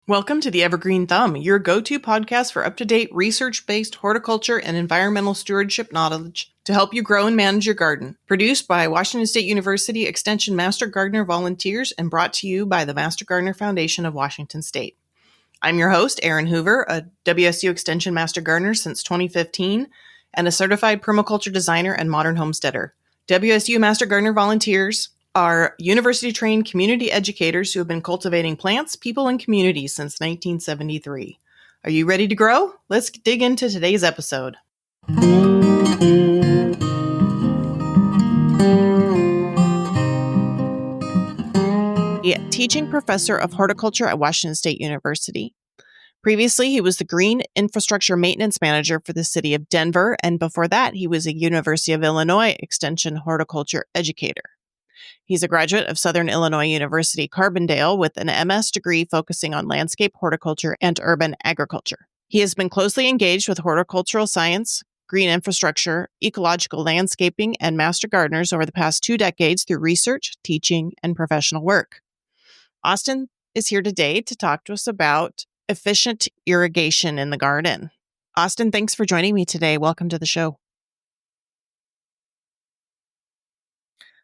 Welcome to the Evergreen Thumb, your go-to podcast for up-to-date research-based horticulture and environmental stewardship knowledge to help you grow and manage your garden. Produced by Washington State University Extension Master Gardener volunteers and brought to you by the Master Gardener Foundation of Washington State. I'm your host, Erin Hoover, a WSU Extension Master Gardener since 2015 and a certified permaculture designer and modern homesteader. WSU Master Gardener volunteers are university-trained community educators who have been cultivating plants, people, and communities since 1973. Are you ready to grow? Let's dig into today's episode. A teaching professor of horticulture at Washington State University. Previously, he was the Green Infrastructure Maintenance Manager for the city of Denver, and before that, he was a University of Illinois Extension horticulture educator. He's a graduate of Southern Illinois University Carbondale with an MS degree focusing on landscape horticulture and urban agriculture. He has been closely engaged with horticultural science, green infrastructure, ecological landscaping, and master gardeners over the past 2 decades through research, teaching, and professional work. Austin is here today to talk to us about efficient irrigation in the garden. Austin, thanks for joining me today. Welcome to the show.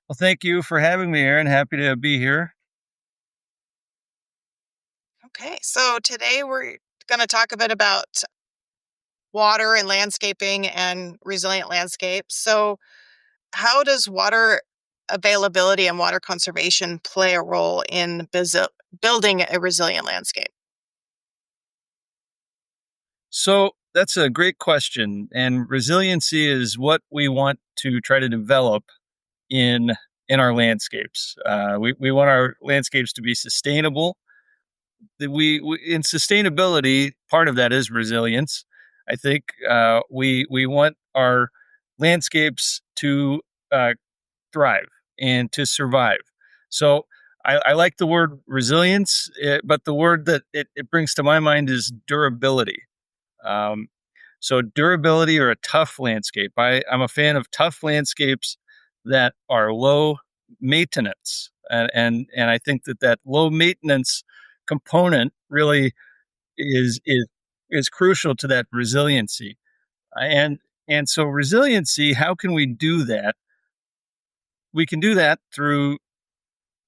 Well, thank you for having me, Erin. Happy to be here. Okay, so today we're going to talk a bit about water and landscaping and resilient landscapes. So, how does water availability and water conservation play a role in building a resilient landscape? So that's a great question. And resiliency is what we want to try to develop in our landscapes. We want our landscapes to be sustainable. We in sustainability, part of that is resilience. I think we want our landscapes to thrive and to survive. So I like the word resilience, but the word that it brings to my mind is durability. Um, so durability or a tough landscape. I'm a fan of tough landscapes that are low maintenance, and I think that low maintenance component really is crucial to that resiliency. And so resiliency, how can we do that? We can do that through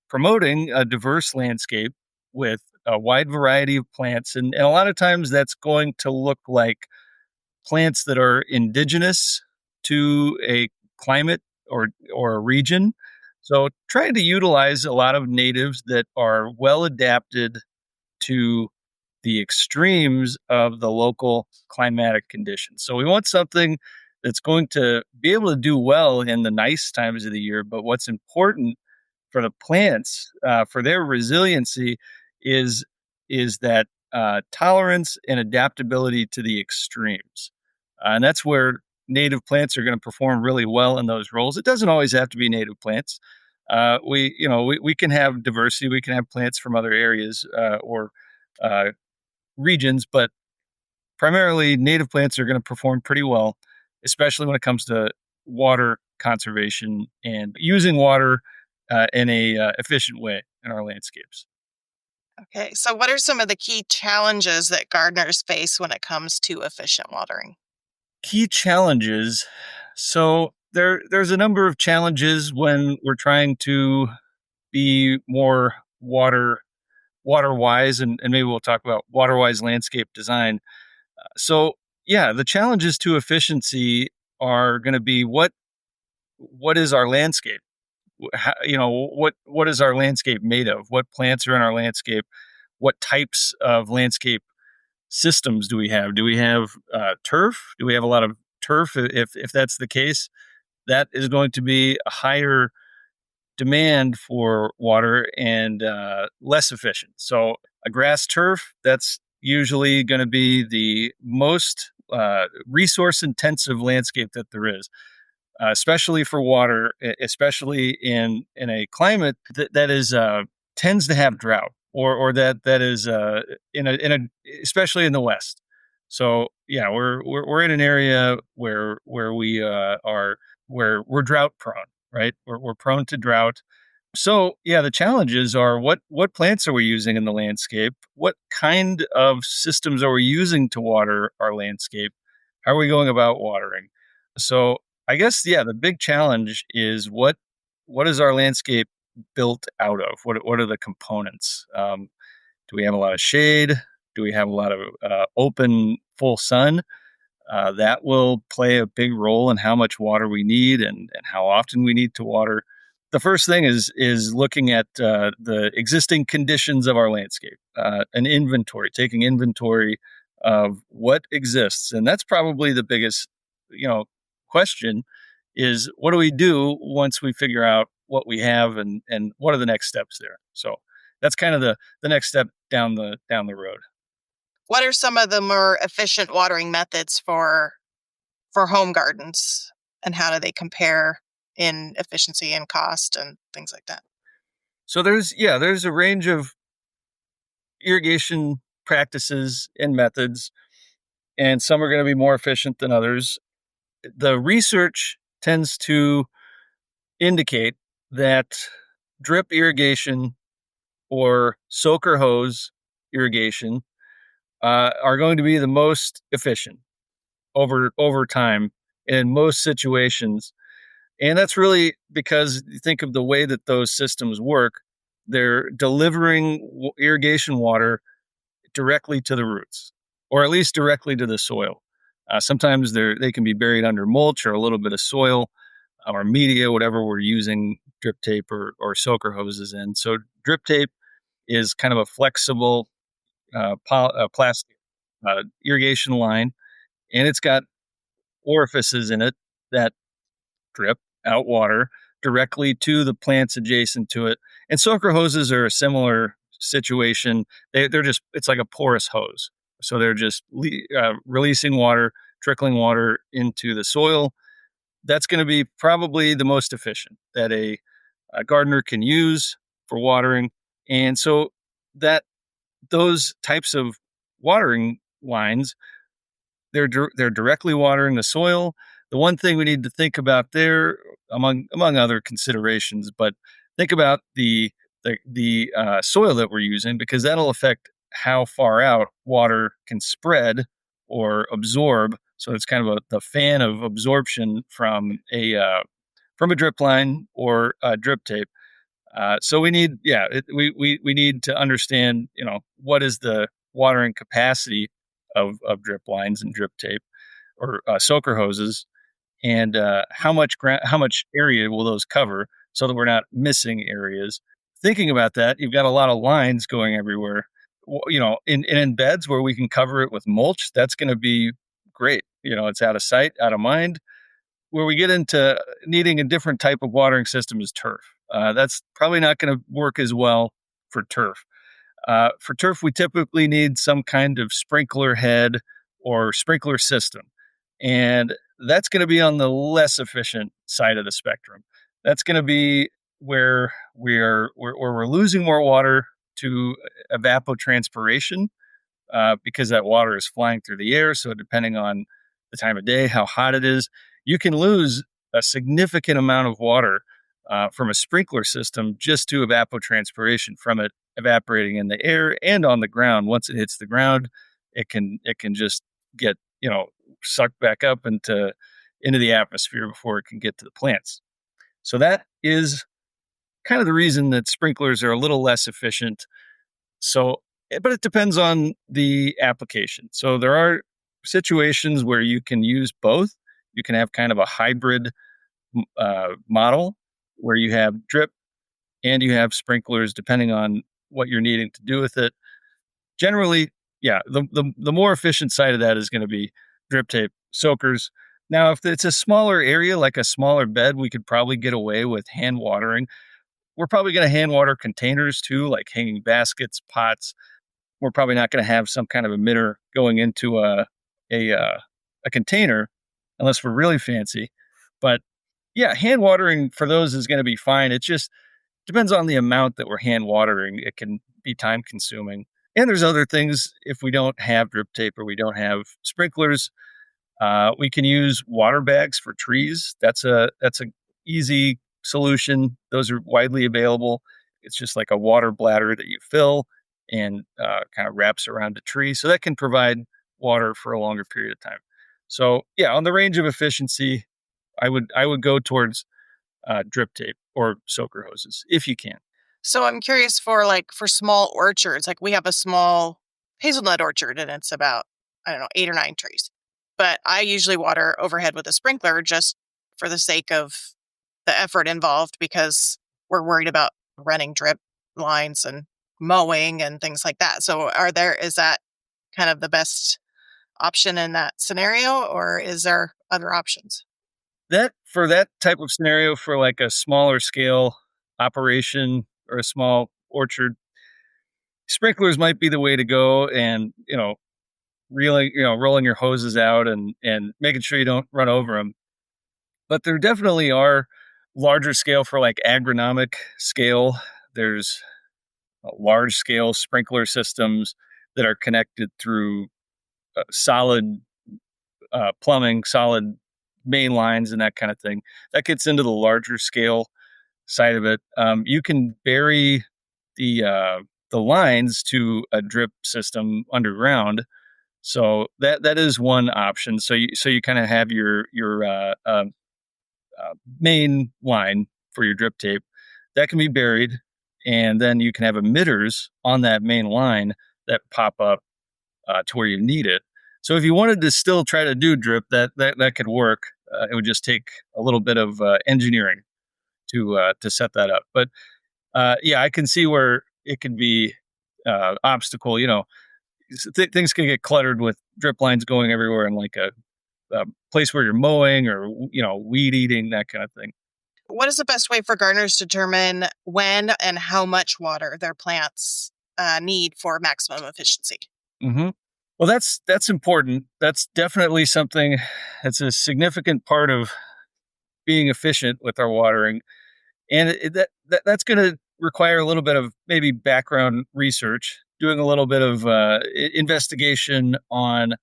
promoting a diverse landscape with a wide variety of plants, and a lot of times that's going to look like plants that are indigenous to a climate or a region. So trying to utilize a lot of natives that are well adapted to the extremes of the local climatic conditions. So we want something that's going to be able to do well in the nice times of the year. But what's important for the plants, for their resiliency, is that tolerance and adaptability to the extremes. And that's where native plants are going to perform really well in those roles. It doesn't always have to be native plants. We can have diversity. We can have plants from other areas or regions, but primarily native plants are going to perform pretty well, especially when it comes to water conservation and using water in a efficient way in our landscapes. Okay, so what are some of the key challenges that gardeners face when it comes to efficient watering? Key challenges. So there's a number of challenges when we're trying to be more water wise, and maybe we'll talk about water wise landscape design. So yeah, the challenges to efficiency are going to be what is our landscape? What is our landscape made of? What plants are in our landscape? What types of landscape systems do we have? Do we have turf? Do we have a lot of turf? If that's the case, that is going to be a higher demand for water and less efficient. So a grass turf, that's usually going to be the most resource intensive landscape that there is, especially for water, especially in a climate that is tends to have drought or that is in a especially in the West. So yeah, we're in an area where we are where we're drought prone, right? We're prone to drought. So yeah, the challenges are what plants are we using in the landscape? What kind of systems are we using to water our landscape? How are we going about watering? So I guess yeah, the big challenge is what is our landscape built out of? What are the components? Do we have a lot of shade? Do we have a lot of open full sun? That will play a big role in how much water we need and how often we need to water. The first thing is looking at the existing conditions of our landscape, an inventory, taking inventory of what exists, and that's probably the biggest, you know, question is what do we do once we figure out what we have and what are the next steps there. So that's kind of the next step down the road. What are some of the more efficient watering methods for home gardens, and how do they compare in efficiency and cost and things like that? So there's a range of irrigation practices and methods, and some are going to be more efficient than others. The research tends to indicate that drip irrigation or soaker hose irrigation are going to be the most efficient over time in most situations. And that's really because you think of the way that those systems work. They're delivering irrigation water directly to the roots, or at least directly to the soil. Sometimes they can be buried under mulch or a little bit of soil or media, whatever we're using drip tape or soaker hoses in. So drip tape is kind of a flexible plastic irrigation line, and it's got orifices in it that drip out water directly to the plants adjacent to it. And soaker hoses are a similar situation. They're just, it's like a porous hose. So they're just releasing water, trickling water into the soil. That's going to be probably the most efficient that a gardener can use for watering. And so that those types of watering lines they're directly watering the soil. The one thing we need to think about there, among other considerations, but think about the soil that we're using because that'll affect how far out water can spread or absorb. So it's kind of the fan of absorption from a drip line or drip tape. So we need, yeah, we need to understand, you know, what is the watering capacity of drip lines and drip tape or soaker hoses, and how much area will those cover, so that we're not missing areas. Thinking about that, you've got a lot of lines going everywhere. You know, in beds where we can cover it with mulch, that's going to be great. You know, it's out of sight, out of mind. Where we get into needing a different type of watering system is turf. That's probably not going to work as well for turf. For turf, we typically need some kind of sprinkler head or sprinkler system. And that's going to be on the less efficient side of the spectrum. That's going to be where we're losing more water to evapotranspiration because that water is flying through the air. So, depending on the time of day, how hot it is, you can lose a significant amount of water from a sprinkler system just to evapotranspiration from it evaporating in the air and on the ground. Once it hits the ground, it can just get, you know, sucked back up into the atmosphere before it can get to the plants. So that is kind of the reason that sprinklers are a little less efficient. So, but it depends on the application. So there are situations where you can use both. You can have kind of a hybrid model where you have drip and you have sprinklers, depending on what you're needing to do with it. Generally, yeah, the more efficient side of that is going to be drip tape, soakers. Now, if it's a smaller area, like a smaller bed, we could probably get away with hand watering. We're probably going to hand water containers too, like hanging baskets, pots. We're probably not going to have some kind of emitter going into a container unless we're really fancy. But yeah, hand watering for those is going to be fine. It just depends on the amount that we're hand watering. It can be time consuming. And there's other things if we don't have drip tape or we don't have sprinklers. We can use water bags for trees. That's a easy solution. Those are widely available. It's just like a water bladder that you fill and kind of wraps around a tree. So that can provide water for a longer period of time. So yeah, on the range of efficiency, I would go towards drip tape or soaker hoses if you can. So I'm curious for small orchards. Like we have a small hazelnut orchard and it's about, I don't know, 8 or 9 trees. But I usually water overhead with a sprinkler just for the sake of the effort involved because we're worried about running drip lines and mowing and things like that. So is that kind of the best option in that scenario, or is there other options? That for that type of scenario, for like a smaller scale operation or a small orchard, sprinklers might be the way to go. And rolling your hoses out and making sure you don't run over them. But there definitely are larger scale for like agronomic scale. There's large scale sprinkler systems that are connected through solid plumbing, solid main lines, and that kind of thing. That gets into the larger scale side of it. You can bury the lines to a drip system underground, so that is one option. So you kind of have your main line for your drip tape that can be buried, and then you can have emitters on that main line that pop up to where you need it. So if you wanted to still try to do drip, that could work. It would just take a little bit of engineering to set that up. But yeah, I can see where it can be obstacle. Things can get cluttered with drip lines going everywhere in like a place where you're mowing or weed eating, that kind of thing. What is the best way for gardeners to determine when and how much water their plants need for maximum efficiency? hmm Well, that's important. That's definitely something that's a significant part of being efficient with our watering, and that's going to require a little bit of maybe background research, doing a little bit of investigation on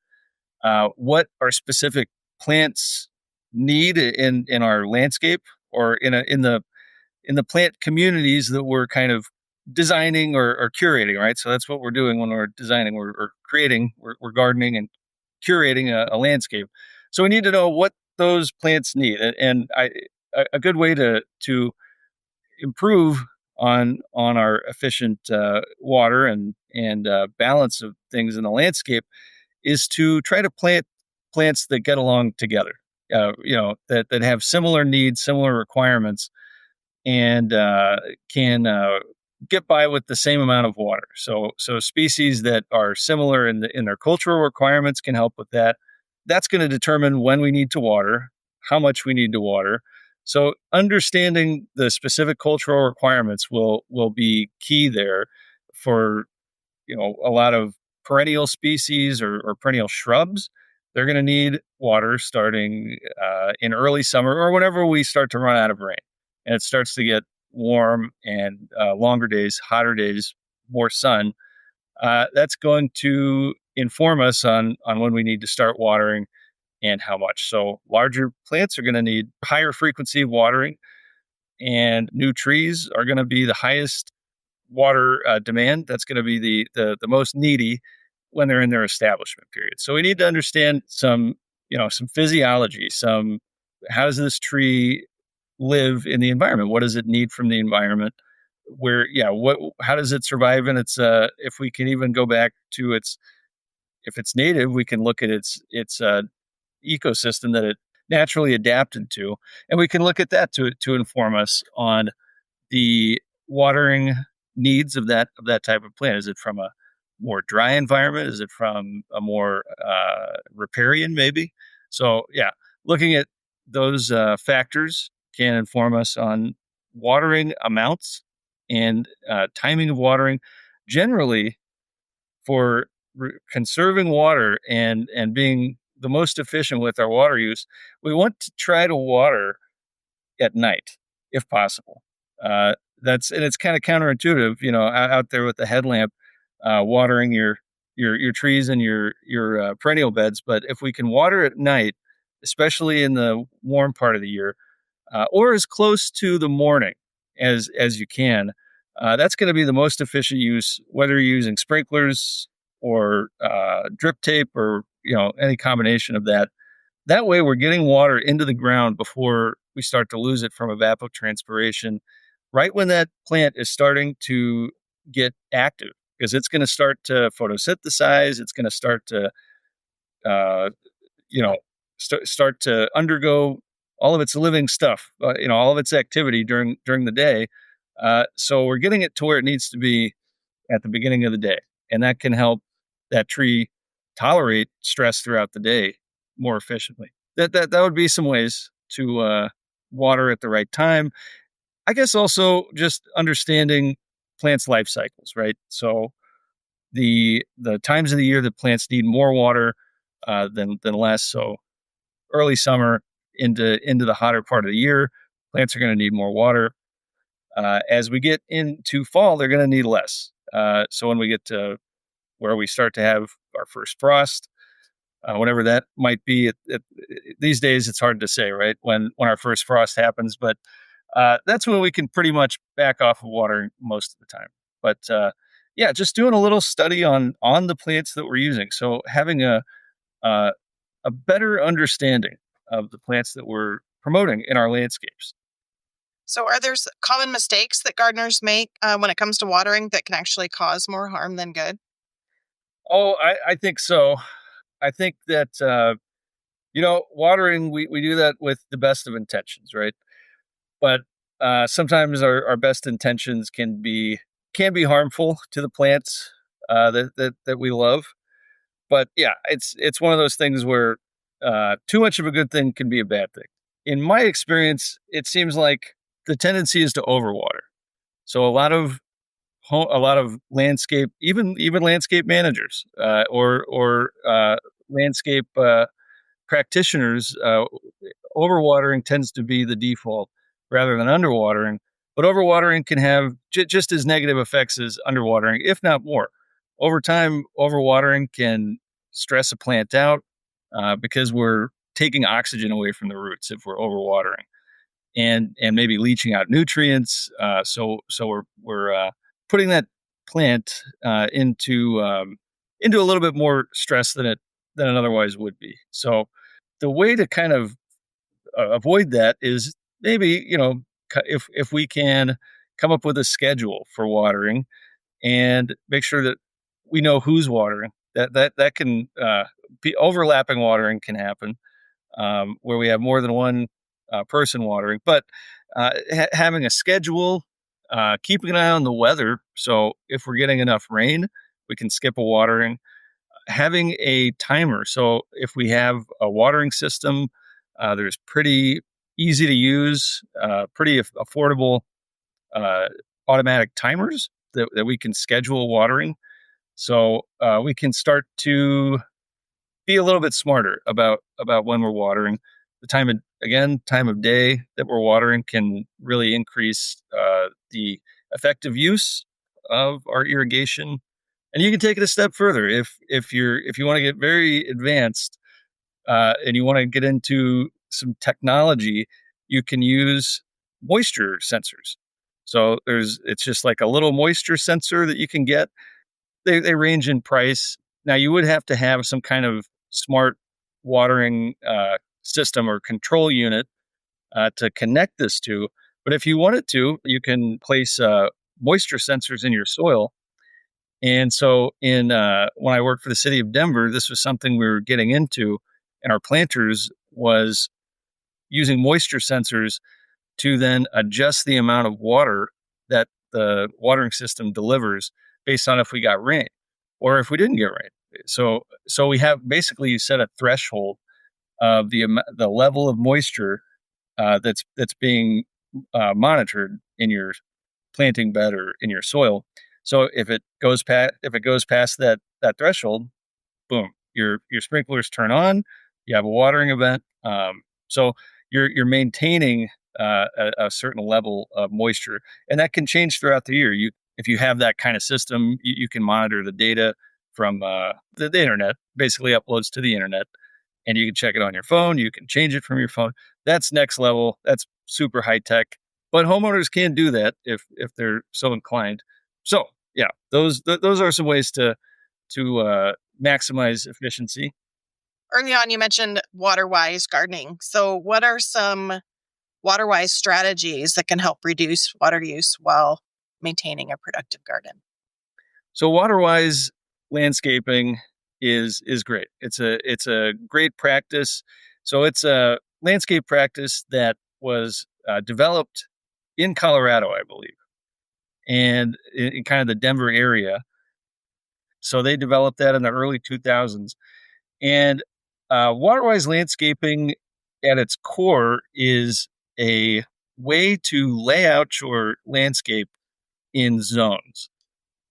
what our specific plants need in our landscape or in the plant communities that we're kind of designing or curating, right? So that's what we're doing when we're designing, we're creating, we're gardening and curating a landscape. So we need to know what those plants need, and a good way to improve on our efficient water and balance of things in the landscape is to try to plant plants that get along together. That have similar needs, similar requirements, and can get by with the same amount of water. So species that are similar in their cultural requirements can help with that. That's going to determine when we need to water, how much we need to water. So understanding the specific cultural requirements will be key there for a lot of perennial species or perennial shrubs. They're going to need water starting in early summer or whenever we start to run out of rain and it starts to get warm and longer days, hotter days, more sun. That's going to inform us on when we need to start watering and how much. So larger plants are going to need higher frequency of watering, and new trees are going to be the highest water demand. That's going to be the most needy when they're in their establishment period. So we need to understand some physiology, some how does this tree live in the environment? What does it need from the environment? What how does it survive? And it's if we can even go back to its if it's native, we can look at its ecosystem that it naturally adapted to, and we can look at that to inform us on the watering needs of that type of plant. Is it from a more dry environment? Is it from a more riparian, maybe? So yeah, looking at those factors can inform us on watering amounts and timing of watering. Generally, for conserving water and being the most efficient with our water use, we want to try to water at night if possible. It's kind of counterintuitive, out there with the headlamp, watering your trees and your perennial beds. But if we can water at night, especially in the warm part of the year, or as close to the morning as you can. That's going to be the most efficient use, whether you're using sprinklers or drip tape or any combination of that. That way, we're getting water into the ground before we start to lose it from evapotranspiration, right when that plant is starting to get active, because it's going to start to photosynthesize. It's going to start to, uh, you know, start to undergo all of its living stuff, all of its activity during the day. So we're getting it to where it needs to be at the beginning of the day, and that can help that tree tolerate stress throughout the day more efficiently. That would be some ways to water at the right time. I guess also just understanding plants' life cycles, right? So the times of the year that plants need more water than less. So early summer into the hotter part of the year, plants are going to need more water. As we get into fall, they're going to need less. So when we get to where we start to have our first frost, whenever that might be, these days it's hard to say, right? When our first frost happens, but that's when we can pretty much back off of watering most of the time. But yeah, just doing a little study on the plants that we're using. So having uh, a better understanding of the plants that we're promoting in our landscapes. So, are there common mistakes that gardeners make when it comes to watering that can actually cause more harm than good? Oh, I think so. I think that watering, we do that with the best of intentions, right? But sometimes our best intentions can be harmful to the plants that we love. But yeah, it's one of those things where too much of a good thing can be a bad thing. In my experience, it seems like the tendency is to overwater. So a lot of landscape, even landscape managers or landscape practitioners, overwatering tends to be the default rather than underwatering. But overwatering can have just as negative effects as underwatering, if not more. Over time, overwatering can stress a plant out because we're taking oxygen away from the roots if we're overwatering, and maybe leaching out nutrients. So we're putting that plant into a little bit more stress than it otherwise would be. So the way to kind of avoid that is maybe if we can come up with a schedule for watering and make sure that we know who's watering. That can be overlapping watering can happen where we have more than one person watering, but having a schedule, keeping an eye on the weather. So if we're getting enough rain, we can skip a watering. Having a timer. So if we have a watering system, there's pretty easy to use, pretty affordable automatic timers that we can schedule watering. So we can start to be a little bit smarter about when we're watering. The time of day that we're watering can really increase the effective use of our irrigation. And you can take it a step further if you want to get very advanced and you want to get into some technology. You can use moisture sensors. So it's just like a little moisture sensor that you can get. They range in price. Now you would have to have some kind of smart watering system or control unit to connect this to. But if you wanted to, you can place moisture sensors in your soil. And so when I worked for the city of Denver, this was something we were getting into, and our planters was using moisture sensors to then adjust the amount of water that the watering system delivers based on if we got rain or if we didn't get rain. So we have basically set a threshold of the level of moisture that's being monitored in your planting bed or in your soil. So if it goes past that threshold, boom, your sprinklers turn on. You have a watering event. So you're maintaining a certain level of moisture, and that can change throughout the year. If you have that kind of system, you can monitor the data from the internet. Basically, uploads to the internet, and you can check it on your phone. You can change it from your phone. That's next level. That's super high tech, but homeowners can do that if they're so inclined. So yeah, those are some ways to maximize efficiency. Early on, you mentioned water-wise gardening. So what are some water-wise strategies that can help reduce water use while maintaining a productive garden? So water-wise landscaping is great. It's a great practice. So it's a landscape practice that was developed in Colorado, I believe, and in kind of the Denver area. So they developed that in the early 2000s. And water-wise landscaping at its core is a way to lay out your landscape in zones,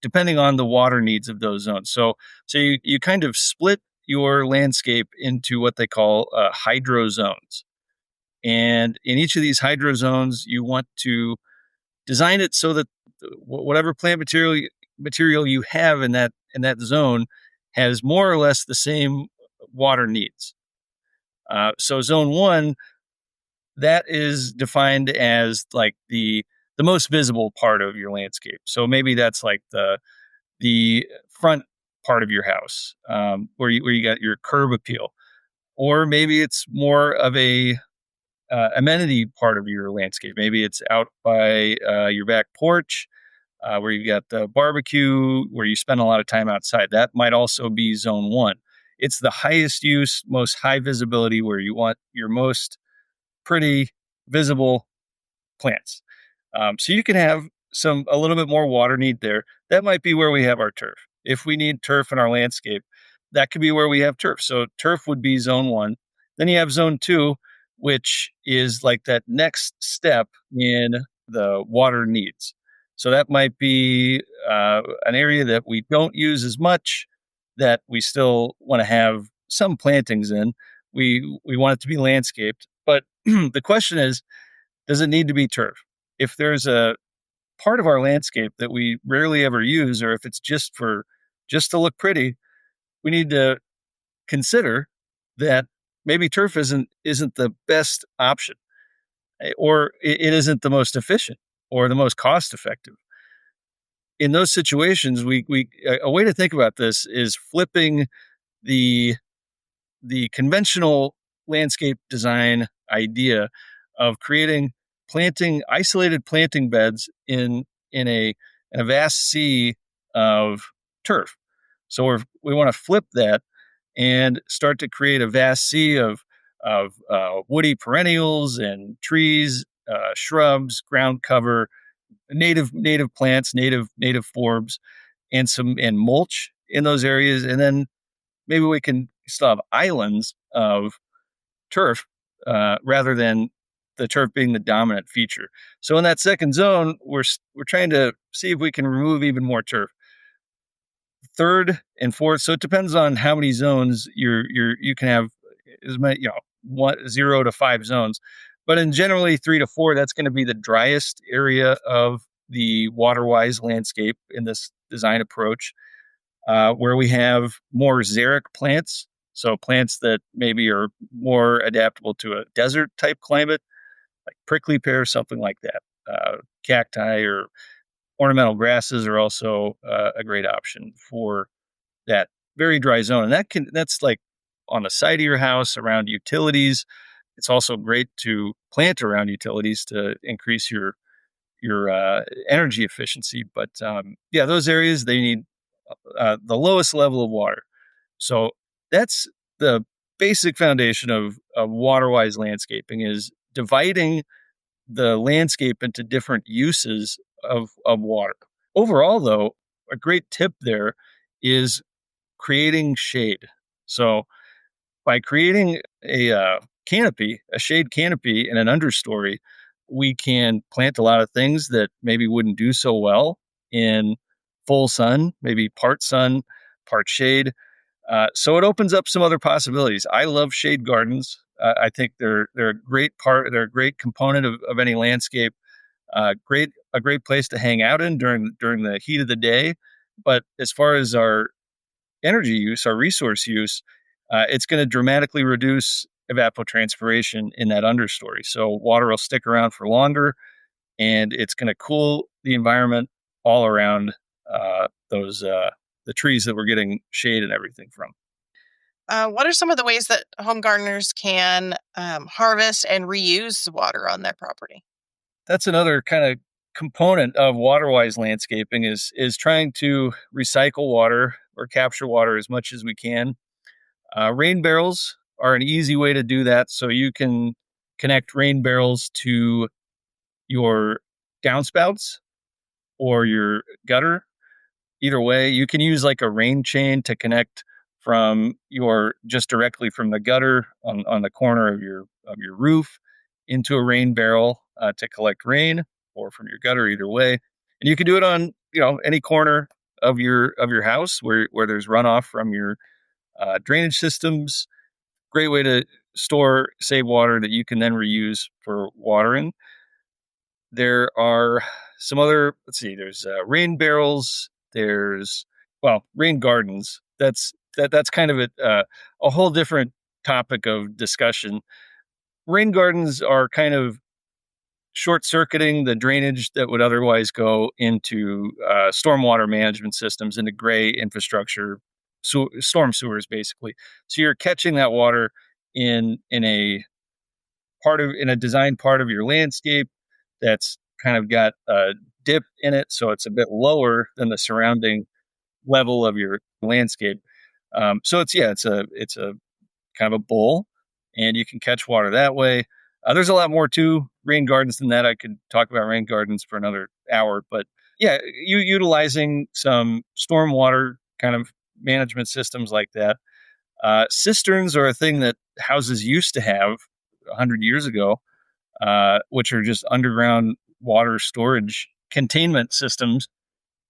depending on the water needs of those zones. So you kind of split your landscape into what they call hydro zones. And in each of these hydro zones, you want to design it so that whatever plant material you have in that zone has more or less the same water needs. So zone one, that is defined as like the most visible part of your landscape. So maybe that's like the front part of your house, where you got your curb appeal, or maybe it's more of a amenity part of your landscape. Maybe it's out by your back porch, where you got the barbecue, where you spend a lot of time outside. That might also be zone one. It's the highest use, most high visibility, where you want your most pretty visible plants. So you can have a little bit more water need there. That might be where we have our turf. If we need turf in our landscape, that could be where we have turf. So turf would be zone one. Then you have zone two, which is like that next step in the water needs. So that might be an area that we don't use as much, that we still want to have some plantings in. We want it to be landscaped, but the question is, does it need to be turf? If there's a part of our landscape that we rarely ever use, or if it's just to look pretty, we need to consider that maybe turf isn't the best option, or it isn't the most efficient or the most cost effective. In those situations, we a way to think about this is flipping the the conventional landscape design idea of creating isolated planting beds in a vast sea of turf. So we want to flip that and start to create a vast sea of woody perennials and trees, shrubs, ground cover, native plants, native forbs, and mulch in those areas, and then maybe we can still have islands of turf, rather than the turf being the dominant feature. So in that second zone, we're trying to see if we can remove even more turf. Third and fourth, so it depends on how many zones you can have, as many, 0 to 5 zones, but in generally 3 to 4, that's going to be the driest area of the water-wise landscape in this design approach, where we have more xeric plants. So plants that maybe are more adaptable to a desert type climate, like prickly pear, something like that. Cacti or ornamental grasses are also a great option for that very dry zone. And that's like on the side of your house, around utilities. It's also great to plant around utilities to increase your energy efficiency. But yeah, those areas, they need the lowest level of water. So that's the basic foundation of water-wise landscaping, is dividing the landscape into different uses of water. Overall, though, a great tip there is creating shade. So by creating a shade canopy in an understory, we can plant a lot of things that maybe wouldn't do so well in full sun, maybe part sun, part shade. So it opens up some other possibilities. I love shade gardens. I think they're a great part. They're a great component of any landscape. A great place to hang out in during the heat of the day. But as far as our energy use, our resource use, it's going to dramatically reduce evapotranspiration in that understory. So water will stick around for longer, and it's going to cool the environment all around those the trees that we're getting shade and everything from. What are some of the ways that home gardeners can harvest and reuse water on their property? That's another kind of component of water-wise landscaping is trying to recycle water or capture water as much as we can. Rain barrels are an easy way to do that. So you can connect rain barrels to your downspouts or your gutter. Either way, you can use like a rain chain to connect from your just directly from the gutter on the corner of your roof into a rain barrel to collect rain, or from your gutter, either way. And you can do it on any corner of your house where there's runoff from your drainage systems. Great way to store, save water that you can then reuse for watering. There are some other, let's see, there's rain barrels, there's, well, rain gardens. That's kind of a whole different topic of discussion. Rain gardens are kind of short circuiting the drainage that would otherwise go into stormwater management systems, into gray infrastructure, storm sewers, basically. So you're catching that water in a in a design part of your landscape that's kind of got a dip in it, so it's a bit lower than the surrounding level of your landscape. So it's a kind of a bowl, and you can catch water that way. There's a lot more to rain gardens than that. I could talk about rain gardens for another hour, but yeah, you utilizing some stormwater kind of management systems like that. Cisterns are a thing that houses used to have 100 years ago, which are just underground water storage containment systems.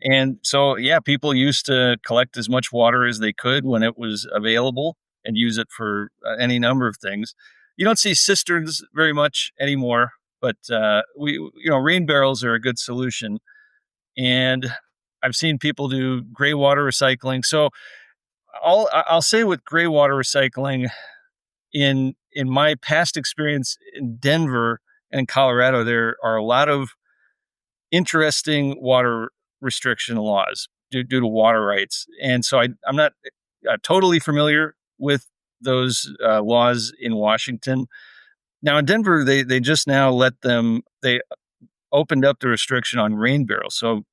And so, yeah, people used to collect as much water as they could when it was available and use it for any number of things. You don't see cisterns very much anymore, but rain barrels are a good solution. And I've seen people do gray water recycling. So I'll say with gray water recycling, in my past experience in Denver and Colorado, there are a lot of interesting water restriction laws due to water rights. And so I'm not totally familiar with those laws in Washington. Now in Denver, they just now they opened up the restriction on rain barrels. So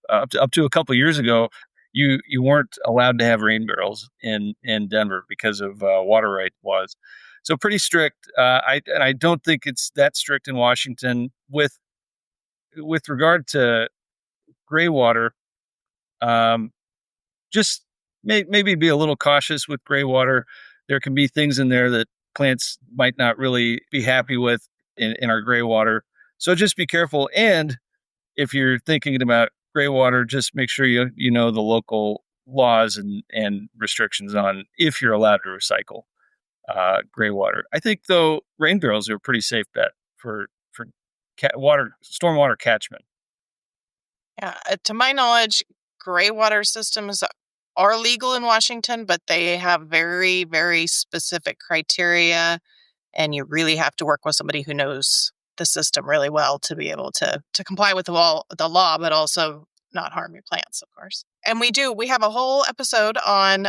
up to a couple of years ago, you weren't allowed to have rain barrels in Denver because of water right laws. So pretty strict. I don't think it's that strict in Washington with regard to gray water. Just maybe be a little cautious with gray water. There can be things in there that plants might not really be happy with in our gray water. So just be careful. And if you're thinking about gray water, just make sure you know the local laws and restrictions on if you're allowed to recycle gray water. I think though rain barrels are a pretty safe bet for stormwater catchment. Yeah, to my knowledge, gray water systems are legal in Washington, but they have very, very specific criteria, and you really have to work with somebody who knows the system really well to be able to comply with the law, but also not harm your plants, of course. And we have a whole episode on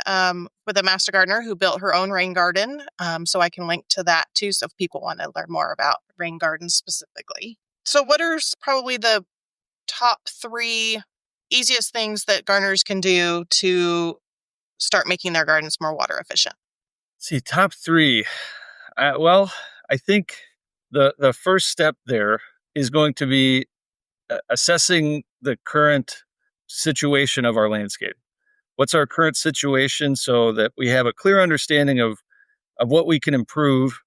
with a master gardener who built her own rain garden. So I can link to that too, so if people want to learn more about rain gardens specifically. So what are probably the top 3 easiest things that gardeners can do to start making their gardens more water efficient? Let's see, top 3. Well, I think the first step there is going to be assessing the current situation of our landscape. What's our current situation, so that we have a clear understanding of what we can improve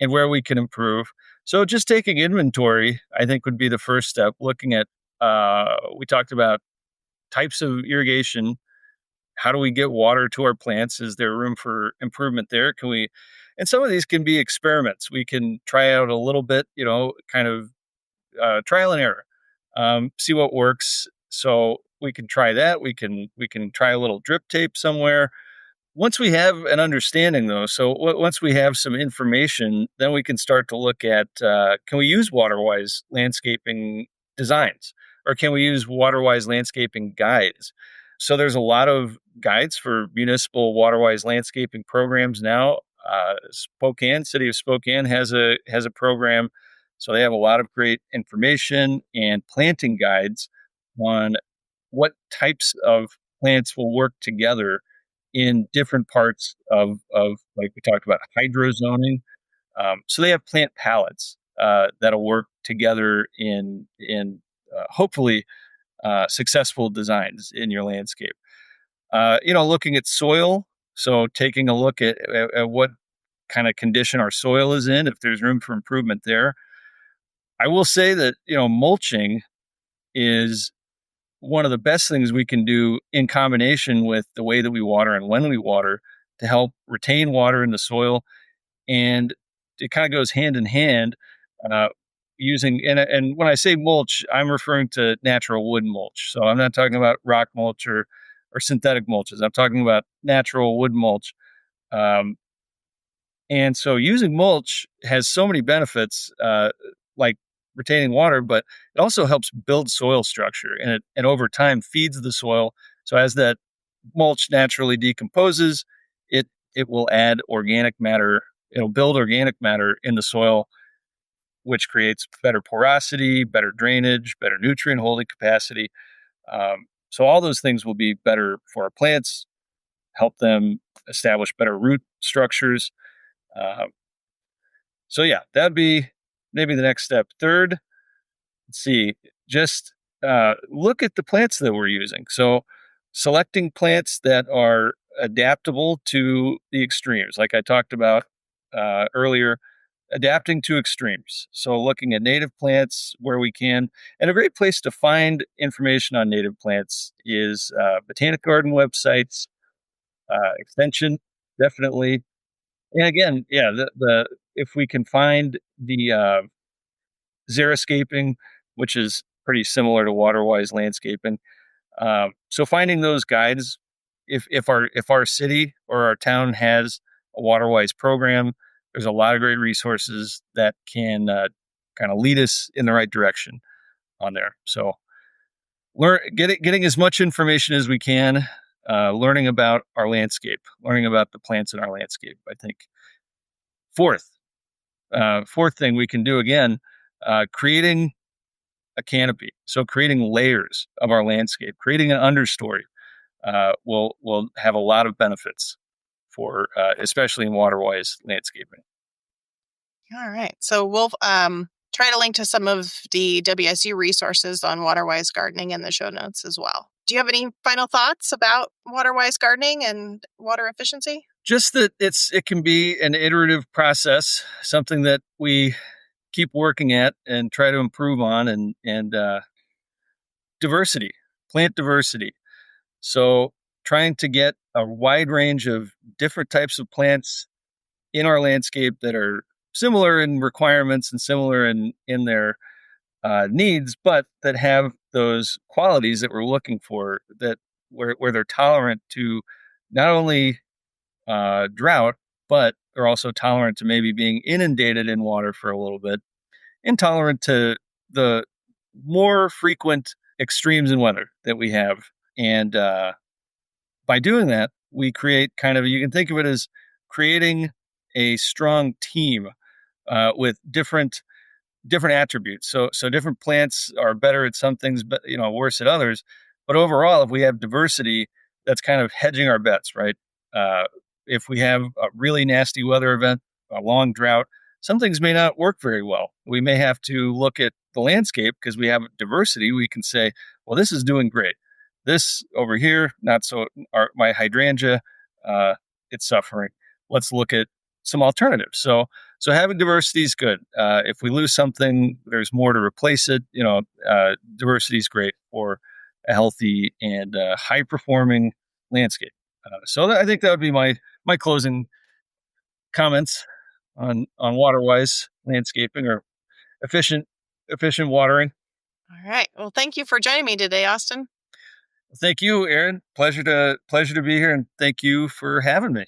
and where we can improve. So just taking inventory, I think, would be the first step. Looking at, we talked about types of irrigation. How do we get water to our plants? Is there room for improvement there? And some of these can be experiments. We can try out a little bit, kind of trial and error, see what works. So we can try that. We can try a little drip tape somewhere. Once we have an understanding, though, so once we have some information, then we can start to look at can we use water-wise landscaping designs, or can we use water-wise landscaping guides? So there's a lot of guides for municipal water-wise landscaping programs now. Spokane, City of Spokane has a program, so they have a lot of great information and planting guides on what types of plants will work together in different parts of like we talked about hydro zoning. So they have plant palettes that'll work together in hopefully successful designs in your landscape. Looking at soil, so taking a look at what kind of condition our soil is in, if there's room for improvement there. I will say that mulching is one of the best things we can do in combination with the way that we water and when we water to help retain water in the soil. And it kind of goes hand in hand uh, using, and when I say mulch, I'm referring to natural wood mulch. So I'm not talking about rock mulch or synthetic mulches. I'm talking about natural wood mulch. Um, and so using mulch has so many benefits, like retaining water, but it also helps build soil structure and over time feeds the soil. So as that mulch naturally decomposes, it it will add organic matter. It'll build organic matter in the soil, which creates better porosity, better drainage, better nutrient holding capacity. So all those things will be better for our plants, help them establish better root structures. Uh, So yeah, that'd be maybe the next step. Third, let's see, just look at the plants that we're using. So selecting plants that are adaptable to the extremes, like I talked about earlier, adapting to extremes. So looking at native plants where we can, and a great place to find information on native plants is botanic garden websites, extension, definitely. And again, yeah, the if we can find the xeriscaping, which is pretty similar to water-wise landscaping. So finding those guides, if our city or our town has a water-wise program, there's a lot of great resources that can kind of lead us in the right direction on there. So getting as much information as we can, learning about our landscape, learning about the plants in our landscape. I think fourth, fourth thing we can do again, creating a canopy. So creating layers of our landscape, creating an understory will have a lot of benefits for especially in waterwise landscaping. All right. So we'll try to link to some of the WSU resources on waterwise gardening in the show notes as well. Do you have any final thoughts about waterwise gardening and water efficiency? Just that it can be an iterative process, something that we keep working at and try to improve on, and diversity, plant diversity. So trying to get a wide range of different types of plants in our landscape that are similar in requirements and similar in their needs, but that have those qualities that we're looking for, that where they're tolerant to not only drought, but they're also tolerant to maybe being inundated in water for a little bit, intolerant to the more frequent extremes in weather that we have. And by doing that, we create kind of, you can think of it as creating a strong team with different attributes. So different plants are better at some things, but worse at others. But overall, if we have diversity, that's kind of hedging our bets, right? Uh, if we have a really nasty weather event, a long drought, some things may not work very well. We may have to look at the landscape because we have diversity. We can say, well, this is doing great. This over here, not so. My hydrangea, it's suffering. Let's look at some alternatives. So having diversity is good. If we lose something, there's more to replace it. Diversity is great for a healthy and high performing landscape. I think that would be my closing comments on water-wise landscaping or efficient watering. All right. Well, thank you for joining me today, Austin. Thank you, Aaron. Pleasure to be here, and thank you for having me.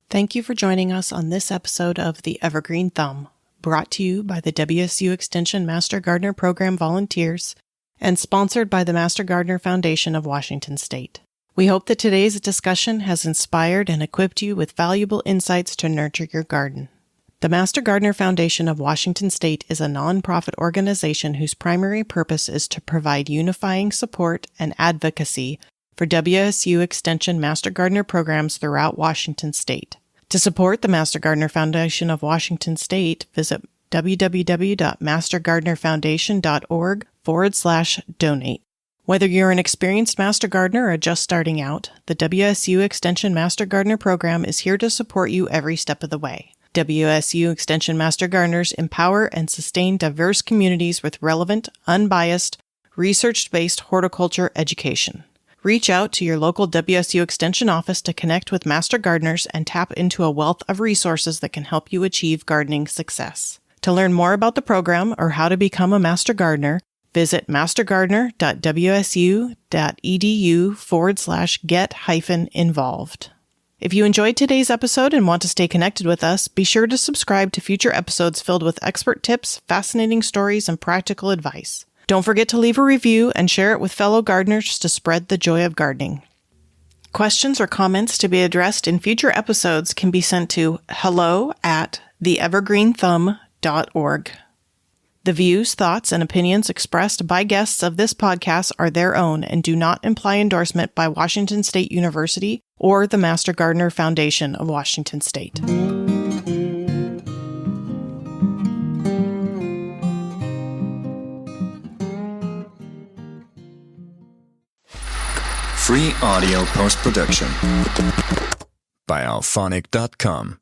Thank you for joining us on this episode of the Evergreen Thumb, brought to you by the WSU Extension Master Gardener Program volunteers and sponsored by the Master Gardener Foundation of Washington State. We hope that today's discussion has inspired and equipped you with valuable insights to nurture your garden. The Master Gardener Foundation of Washington State is a nonprofit organization whose primary purpose is to provide unifying support and advocacy for WSU Extension Master Gardener programs throughout Washington State. To support the Master Gardener Foundation of Washington State, visit www.mastergardenerfoundation.org/donate. Whether you're an experienced Master Gardener or just starting out, the WSU Extension Master Gardener program is here to support you every step of the way. WSU Extension Master Gardeners empower and sustain diverse communities with relevant, unbiased, research-based horticulture education. Reach out to your local WSU Extension office to connect with Master Gardeners and tap into a wealth of resources that can help you achieve gardening success. To learn more about the program or how to become a Master Gardener, visit mastergardener.wsu.edu/get-involved. If you enjoyed today's episode and want to stay connected with us, be sure to subscribe to future episodes filled with expert tips, fascinating stories, and practical advice. Don't forget to leave a review and share it with fellow gardeners to spread the joy of gardening. Questions or comments to be addressed in future episodes can be sent to hello@theevergreenthumb.org. The views, thoughts, and opinions expressed by guests of this podcast are their own and do not imply endorsement by Washington State University or the Master Gardener Foundation of Washington State. Free audio post-production by alphonic.com.